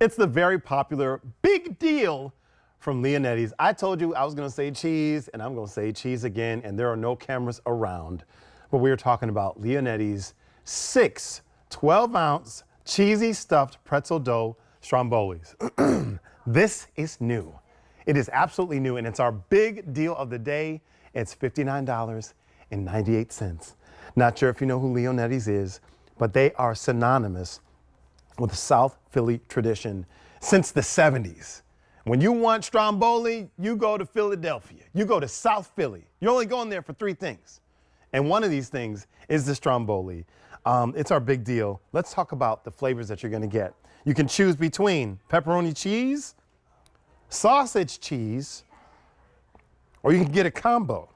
It's the very popular big deal from Leonetti's. I told you I was going to say cheese, and I'm going to say cheese again, and there are no cameras around. But we are talking about Leonetti's 6 12-ounce cheesy stuffed pretzel dough Strombolis. This is new. It is absolutely new, and it's our big deal of the day. It's $59.98. Not sure if you know who Leonetti's is, but they are synonymous with the South Philly tradition since the 70s. When you want Stromboli, you go to Philadelphia. You go to South Philly. You're only going there for 3 things. And one of these things is the Stromboli. It's our big deal. Let's talk about the flavors that you're going to get. You can choose between pepperoni cheese, sausage cheese, or you can get a combo.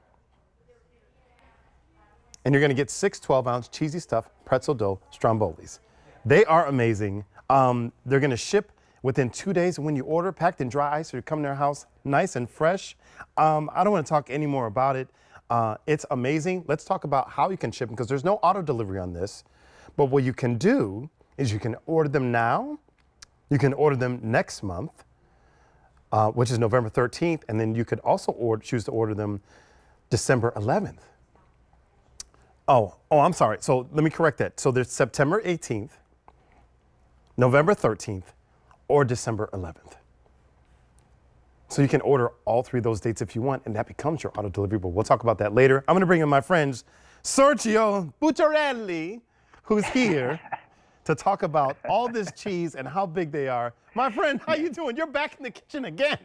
And you're going to get 6 12-ounce cheesy stuffed pretzel dough Strombolis. They are amazing. They're going to ship within 2 days when you order, packed in dry ice, or you come to our house nice and fresh. I don't want to talk any more about it. It's amazing. Let's talk about how you can ship them, because there's no auto delivery on this. But what you can do is you can order them now. You can order them next month, which is November 13th. And then you could also choose to order them December 11th. Oh, I'm sorry. So let me correct that. So there's September 18th, November 13th, or December 11th. So you can order all 3 of those dates if you want, and that becomes your auto delivery. But we'll talk about that later. I'm going to bring in my friends Sergio Bucciarelli, who's here to talk about all this cheese and how big they are. My friend, how you doing? You're back in the kitchen again.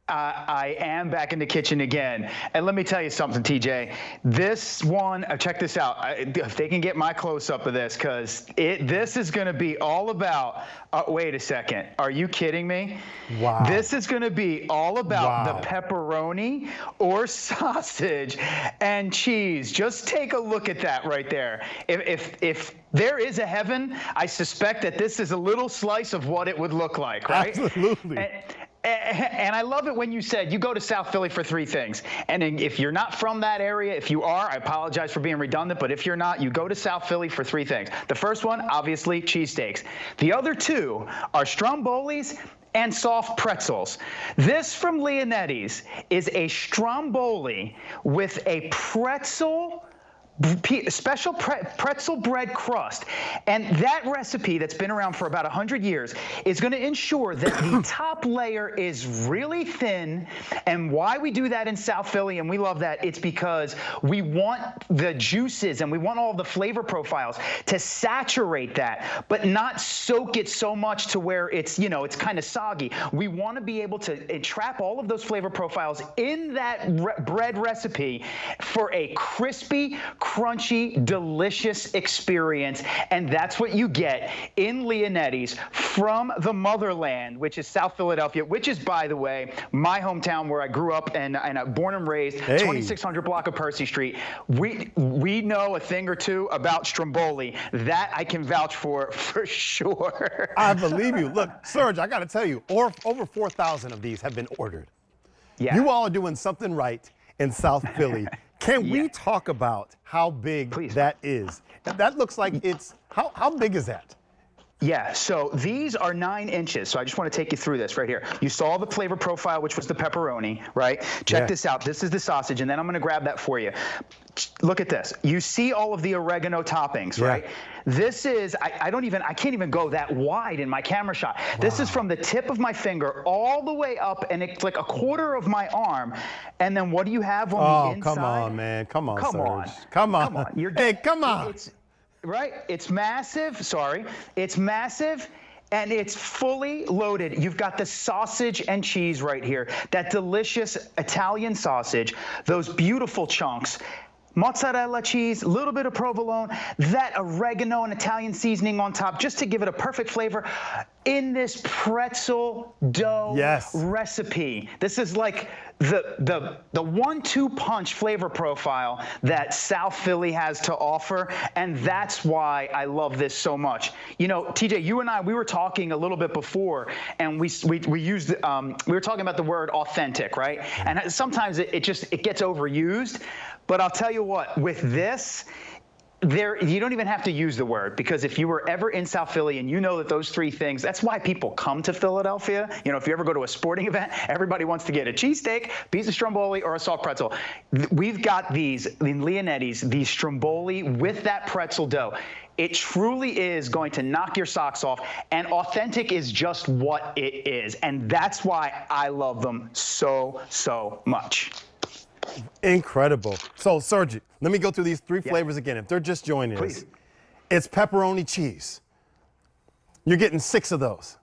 I am back in the kitchen again. And let me tell you something, TJ. This one, check this out. If they can get my close-up of this, because this is going to be all about, wait a second. Are you kidding me? Wow. This is going to be all about the pepperoni or sausage and cheese. Just take a look at that right there. If there is a heaven, I suspect that this is a little slice of what it would look like, right? Absolutely. And I love it when you said you go to South Philly for 3 things. And if you're not from that area, if you are, I apologize for being redundant, but if you're not, you go to South Philly for 3 things. The first one, obviously, cheesesteaks. The other 2 are Strombolis and soft pretzels. This from Leonetti's is a Stromboli with a special pretzel bread crust. And that recipe that's been around for about 100 years is going to ensure that the top layer is really thin. And why we do that in South Philly, and we love that, it's because we want the juices and we want all the flavor profiles to saturate that, but not soak it so much to where it's, it's kind of soggy. We want to be able to trap all of those flavor profiles in that bread recipe for a crispy, crunchy, delicious experience. And that's what you get in Leonetti's from the motherland, which is South Philadelphia, which is, by the way, my hometown where I grew up and born and raised, 2600 block of Percy Street. We know a thing or two about Stromboli. That I can vouch for sure. I believe you. Look, Serge, I got to tell you, over 4,000 of these have been ordered. Yeah. You all are doing something right in South Philly. Can we talk about how big that is? That looks like it's, how big is that? Yeah, so these are 9 inches. So I just want to take you through this right here. You saw the flavor profile, which was the pepperoni, right? Check this out. This is the sausage, and then I'm going to grab that for you. Look at this. You see all of the oregano toppings, right? This is, I can't even go that wide in my camera shot. This is from the tip of my finger all the way up, and it's like a quarter of my arm. And then what do you have on the inside? Come on, man. Come on, Serge. Come on. Come on. Right? It's massive. Sorry. It's massive. And it's fully loaded. You've got the sausage and cheese right here. That delicious Italian sausage. Those beautiful chunks. Mozzarella cheese, a little bit of provolone, that oregano and Italian seasoning on top, just to give it a perfect flavor in this pretzel dough recipe. This is like the 1-2 punch flavor profile that South Philly has to offer, and that's why I love this so much. You know, TJ, you and I, we were talking a little bit before, and we used we were talking about the word authentic, right? And sometimes it gets overused. But I'll tell you what, with this, you don't even have to use the word, because if you were ever in South Philly and you know that those three things, that's why people come to Philadelphia. You know, if you ever go to a sporting event, everybody wants to get a cheesesteak, piece of Stromboli, or a soft pretzel. We've got these in Leonetti's, these Stromboli with that pretzel dough. It truly is going to knock your socks off, and authentic is just what it is. And that's why I love them so, so much. Incredible. So, Sergi, let me go through these three flavors again. If they're just joining us, it's pepperoni cheese. You're getting 6 of those.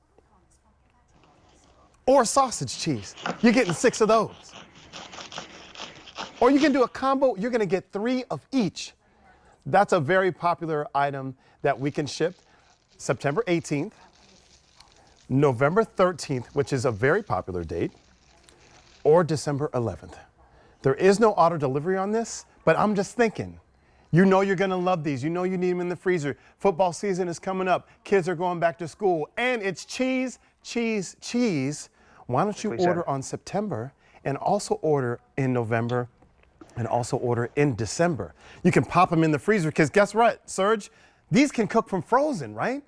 Or sausage cheese. You're getting 6 of those. Or you can do a combo. You're going to get 3 of each. That's a very popular item that we can ship September 18th, November 13th, which is a very popular date, or December 11th. There is no auto delivery on this, but I'm just thinking, you know you're gonna love these. You know you need them in the freezer. Football season is coming up. Kids are going back to school, and it's cheese, cheese, cheese. Why don't you order on September and also order in November and also order in December? You can pop them in the freezer, because guess what, Serge? These can cook from frozen, right?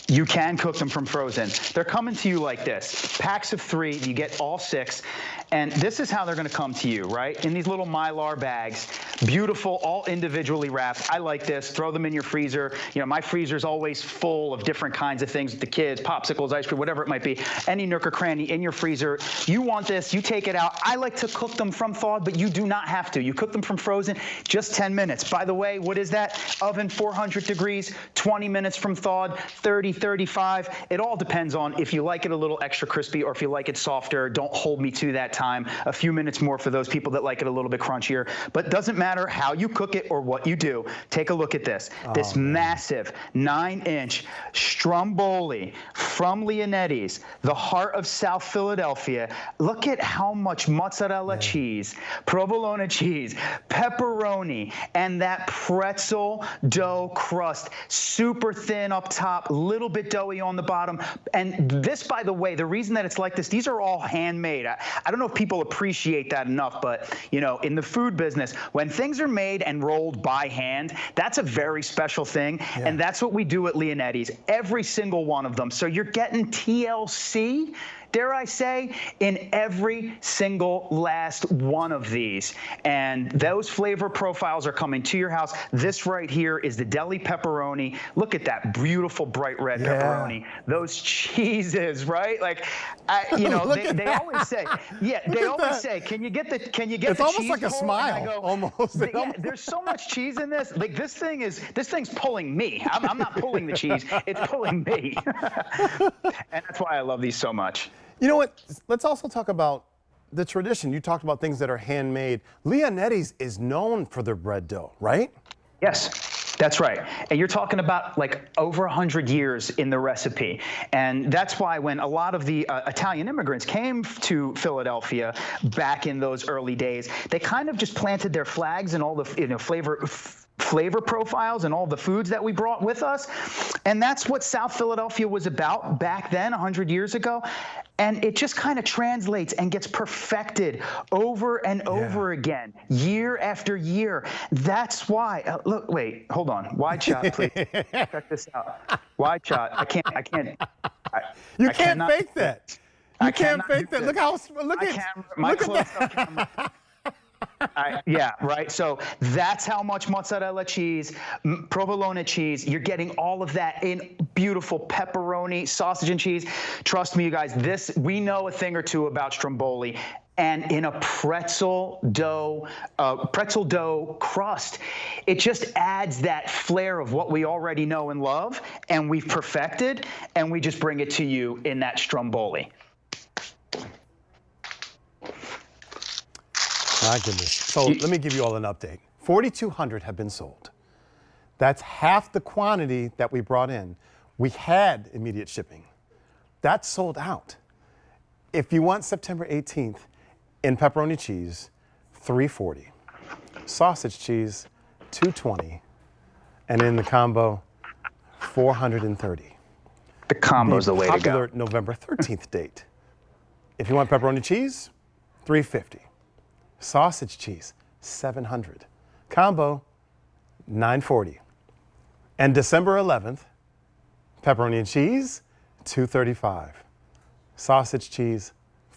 You can cook them from frozen. They're coming to you like this. Packs of 3, you get all 6. And this is how they're going to come to you, right? In these little Mylar bags. Beautiful, all individually wrapped. I like this. Throw them in your freezer. You know, my freezer's always full of different kinds of things with the kids, popsicles, ice cream, whatever it might be. Any nook or cranny in your freezer. You want this, you take it out. I like to cook them from thawed, but you do not have to. You cook them from frozen, just 10 minutes. By the way, what is that? Oven 400 degrees, 20 minutes from thawed, 30, 35. It all depends on if you like it a little extra crispy or if you like it softer. Don't hold me to that time. A few minutes more for those people that like it a little bit crunchier. But doesn't matter how you cook it or what you do. Take a look at this. This massive 9-inch Stromboli from Leonetti's, the heart of South Philadelphia. Look at how much mozzarella cheese, provolone cheese, pepperoni, and that pretzel dough crust. Super thin up top, little bit doughy on the bottom. And this, by the way, the reason that it's like this, these are all handmade. I don't know if people appreciate that enough, but you know, in the food business, when things are made and rolled by hand, that's a very special thing. And that's what we do at Leonetti's, every single one of them. So you're getting TLC, dare I say, in every single last one of these. And those flavor profiles are coming to your house. This right here is the deli pepperoni. Look at that beautiful bright red pepperoni. Those cheeses, right? Like, you know, they always say, they always say, can you get the cheese? It's almost like a smile, almost. There's so much cheese in this. Like, this thing's pulling me. I'm not pulling the cheese. It's pulling me. And that's why I love these so much. You know what? Let's also talk about the tradition. You talked about things that are handmade. Leonetti's is known for their bread dough, right? Yes, that's right. And you're talking about like over 100 years in the recipe. And that's why when a lot of the Italian immigrants came to Philadelphia back in those early days, they kind of just planted their flags and all the flavor profiles and all the foods that we brought with us. And that's what South Philadelphia was about back then, 100 years ago. And it just kind of translates and gets perfected over and over again, year after year. That's why, look, wait, hold on. Wide shot, please. Check this out. Wide shot. I can't. You can't fake that. You can't fake that. Look how, look at that. Yeah, right. So that's how much mozzarella cheese, provolone cheese, you're getting all of that in beautiful pepperoni, sausage and cheese. Trust me, you guys, we know a thing or two about Stromboli. And in a pretzel dough crust, it just adds that flair of what we already know and love, and we've perfected, and we just bring it to you in that Stromboli. My goodness. So let me give you all an update. 4,200 have been sold. That's half the quantity that we brought in. We had immediate shipping. That's sold out. If you want September 18th, in pepperoni cheese, $340. Sausage cheese, $220. And in the combo, $430. The combo's the way to go. Popular November 13th date. If you want pepperoni cheese, $350. Sausage cheese, $700. Combo, $940. And December 11th, pepperoni and cheese, $2.35. Sausage cheese,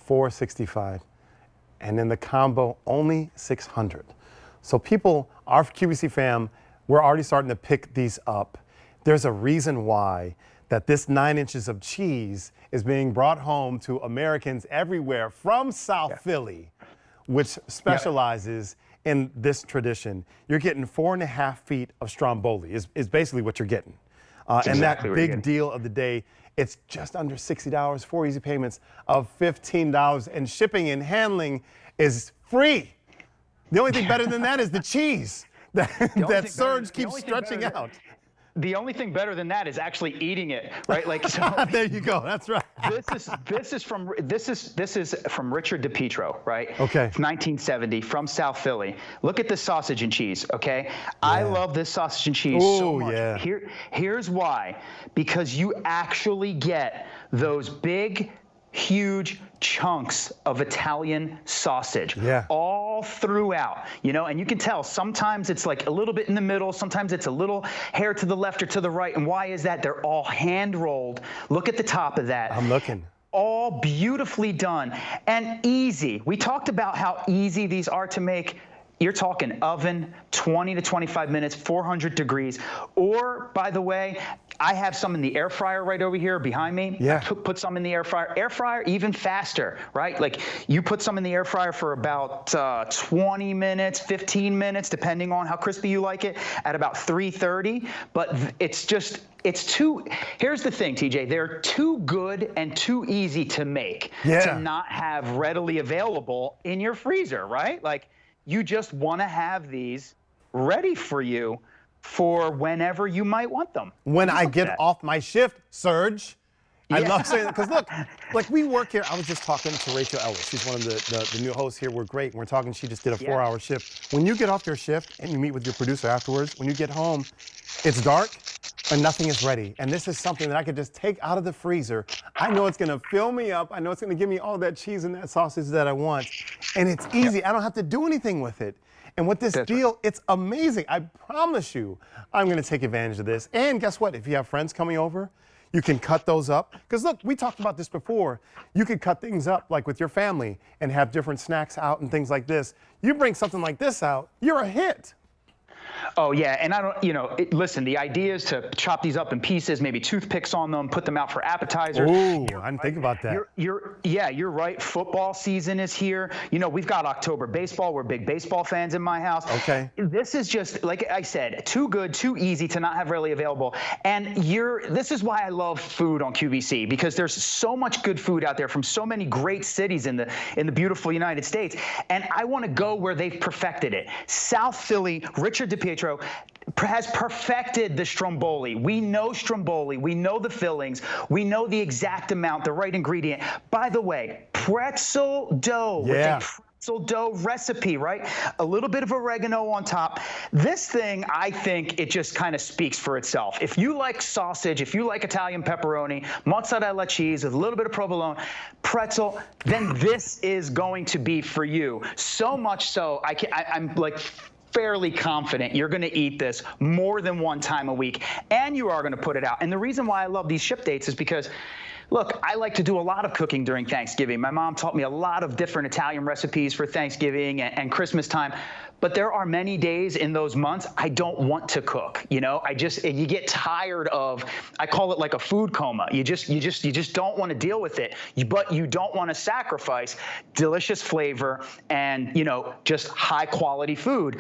$4.65. And then the combo, only $600. So people, our QVC fam, we're already starting to pick these up. There's a reason why that this 9 inches of cheese is being brought home to Americans everywhere from South Philly, which specializes in this tradition. You're getting 4.5 feet of Stromboli is basically what you're getting. And that big deal of the day, it's just under $60, 4 easy payments of $15, and shipping and handling is free. The only thing better than that is the cheese that Serge keeps stretching out. The only thing better than that is actually eating it, right? Like, so there you go. That's right. This is from Richard DePietro, right? Okay. 1970 from South Philly. Look at this sausage and cheese, okay? Yeah. I love this sausage and cheese so much. Yeah. Here's why. Because you actually get those big, huge chunks of Italian sausage all throughout, you know, and you can tell sometimes it's like a little bit in the middle, sometimes it's a little hair to the left or to the right. And why is that? They're all hand rolled. Look at the top of that. I'm looking. All beautifully done and easy. We talked about how easy these are to make. You're talking oven, 20 to 25 minutes, 400 degrees. Or, by the way, I have some in the air fryer right over here behind me. Yeah. Put some in the air fryer. Air fryer, even faster, right? Like you put some in the air fryer for about 20 minutes, 15 minutes, depending on how crispy you like it, at about 330. But it's too, here's the thing, TJ, they're too good and too easy to make to not have readily available in your freezer, right? Like, you just want to have these ready for you for whenever you might want them. When I get off my shift, Serge. I love saying that because look, like we work here. I was just talking to Rachel Ellis. She's one of the new hosts here. We're great. We're talking. She just did a 4-hour shift. When you get off your shift and you meet with your producer afterwards, when you get home, it's dark and nothing is ready. And this is something that I could just take out of the freezer. I know it's going to fill me up. I know it's going to give me all that cheese and that sausage that I want. And it's easy. I don't have to do anything with it. And with this deal, it's amazing. I promise you, I'm going to take advantage of this. And guess what? If you have friends coming over, you can cut those up. Because look, we talked about this before. You could cut things up like with your family and have different snacks out and things like this. You bring something like this out, you're a hit. Oh, yeah. And I don't, listen, the idea is to chop these up in pieces, maybe toothpicks on them, put them out for appetizers. Ooh, I didn't think about that. You're right. Football season is here. You know, we've got October baseball. We're big baseball fans in my house. Okay. This is just, like I said, too good, too easy to not have readily available. And this is why I love food on QVC, because there's so much good food out there from so many great cities in the beautiful United States. And I want to go where they've perfected it. South Philly, Richard DePietro has perfected the Stromboli. We know Stromboli. We know the fillings. We know the exact amount, the right ingredient. By the way, pretzel dough with a pretzel dough recipe, right? A little bit of oregano on top. This thing, I think it just kind of speaks for itself. If you like sausage, if you like Italian pepperoni, mozzarella cheese with a little bit of provolone, pretzel, then this is going to be for you. So much so, I'm like fairly confident you're going to eat this more than one time a week, and you are going to put it out. And the reason why I love these ship dates is because, look, I like to do a lot of cooking during Thanksgiving. My mom taught me a lot of different Italian recipes for Thanksgiving and Christmas time. But there are many days in those months I don't want to cook. You know, you get tired of, I call it like a food coma. You just don't want to deal with it. But you don't want to sacrifice delicious flavor and, just high quality food.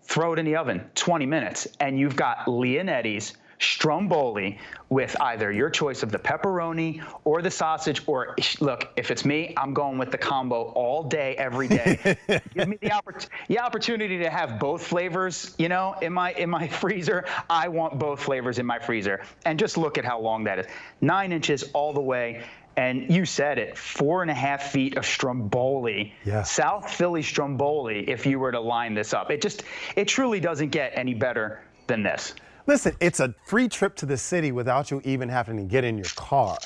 Throw it in the oven, 20 minutes, and you've got Leonetti's Stromboli with either your choice of the pepperoni or the sausage, or look, if it's me, I'm going with the combo all day, every day. Give me the opportunity to have both flavors, in my freezer. I want both flavors in my freezer. And just look at how long that is. 9 inches all the way. And you said it, 4.5 feet of Stromboli, South Philly Stromboli, if you were to line this up. It truly doesn't get any better than this. Listen, it's a free trip to the city without you even having to get in your car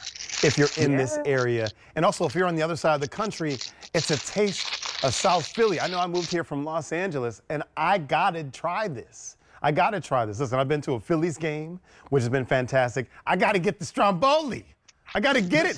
if you're in this area. And also, if you're on the other side of the country, it's a taste of South Philly. I know I moved here from Los Angeles, and I got to try this. I got to try this. Listen, I've been to a Phillies game, which has been fantastic. I got to get the Stromboli. I got to get it.